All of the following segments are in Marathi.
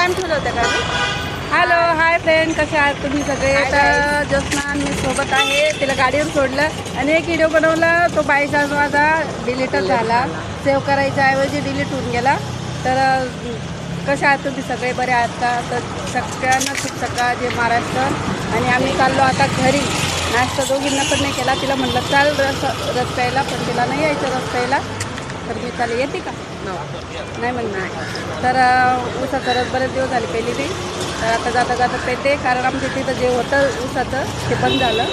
टाइम ठेवलं होतं का? हॅलो हाय फ्रेंड, कसे आहात तुम्ही सगळे? तर ज्योत्स्ना मी सोबत आहे. तिला गाडीवर सोडलं आणि एक व्हिडिओ बनवला. तो बायचा माझा डिलीटच झाला. सेव्ह करायच्या ऐवजी डिलीट होऊन गेला. तर कसे आहात तुम्ही सगळे? बरे आहात का? तर सगळ्यांना खूप सकाळ जे महाराष्ट्र. आणि आम्ही चाललो आता घरी. नाश्ता दोघींना पण नाही केला. तिला म्हटलं चाल रस प्यायला, पण तिला नाही यायचं रस प्यायला. तर मी चालेल, येते का? नाही म्हणणार. तर ऊसाचा रस बरेच दिवस झाले पहिली ती. तर आता जाता जाता पेते, कारण आमच्या तिथं जे होतं ऊसाचं ते बंद झालं.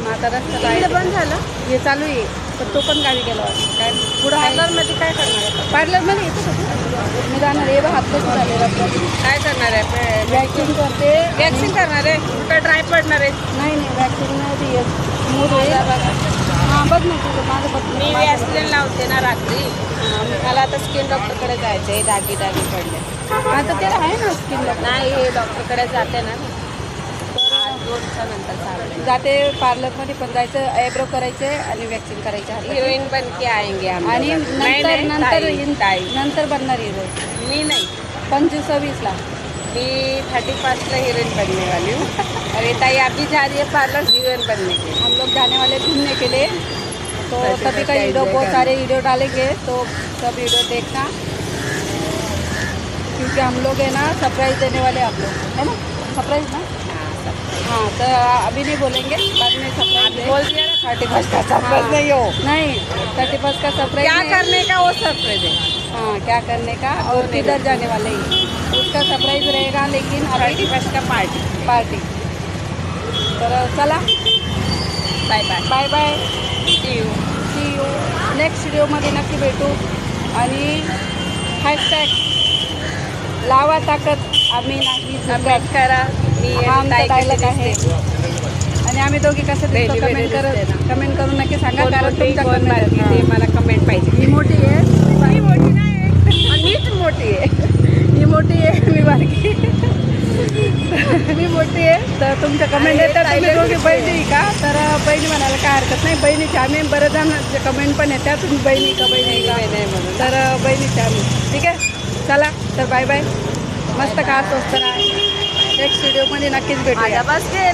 मग आता रस्ता बंद झालं. हे चालू आहे, पण तो पण गावी गेलो. काय पुढं पार्लरमध्ये काय करणार आहे? पार्लरमध्ये येतो मी जाणार आहे. हात कशी झाले रस्त्यात काय करणार आहे? वॅक्सिंग करते. वॅक्सिंग करणार आहे? कुठं ड्राय पडणार आहे? नाही वॅक्सिंगमध्ये मूड आहे. हां बघ ना तुझं माझं बघ. मी वॅक्सिन लावते ना रात्री. मला आता स्किन डॉक्टरकडे जायचं आहे. डागी पडले. आता ते आहे ना स्किन नाही, हे डॉक्टरकडे जाते ना मी. आज 2 दिवसानंतर चालू जाते. पार्लरमध्ये पण जायचं, आयब्रो करायचे आणि वॅक्सिंग करायचे. हिरोईन बन के आएंगे हम. आणि नंतर बनणार हिरोईन. मी नाही, 25-26ला. मी 31 ला हीरोइन बनने वाली हूँ. अरे ताई आप भी जा रही है पार्लर हीरोइन बनने के? हम लोग जाने वाले घूमने के लिए, तो तभी का वीडियो बहुत सारे वीडियो डालेंगे, तो सब वीडियो देखना, क्योंकि हम लोग है ना सरप्राइज देने वाले आप लोग, है ना? सरप्राइज ना? हाँ, तो अभी नहीं बोलेंगे, बाद में सरप्राइज बोल दिया ना 31 का सरप्राइज नहीं हो. नहीं, 31 का सरप्राइज क्या करने का वो सरप्राइज है. हाँ, क्या करने का और किधर जाने वाले हैं उसका सरप्राइज रहेगा. लेकिन अभी 31 का पार्टी. तर चला, bye bye. Bye bye. See you. Next व्हिडिओमध्ये नक्की भेटू. आणि हॅशटॅग लावा ताकद आम्ही नाही कमेंट करा. मी हा आमचा ताई डायलॉग कशी आहे. दिसते. आणि आम्ही दोघी कसं दिसतो कमेंट करून नक्की सांगा. कारण तुमच्या कोण बारकी ते मला कमेंट पाहिजे. मी मोठी आहे. मी मोठी नाही, मीच मोठी आहे. मी मोठी आहे, मी बारकी. मी मोठी आहे. तर तुमच्या कमेंट येतात. तुम्ही दोघी बहिणी का? तर बहिणी म्हणायला काय हरकत नाही. बहिणीचे आम्ही बरेच जण कमेंट पण येतात, तुम्ही बहिणी का बहिणी का म्हणून. तर बहिणीचे आम्ही. ठीक आहे, चला तर बाय बाय. मस्त का स्वस्त राहा. नेक्स्ट व्हिडिओमध्ये नक्कीच भेटूया. बस गेला.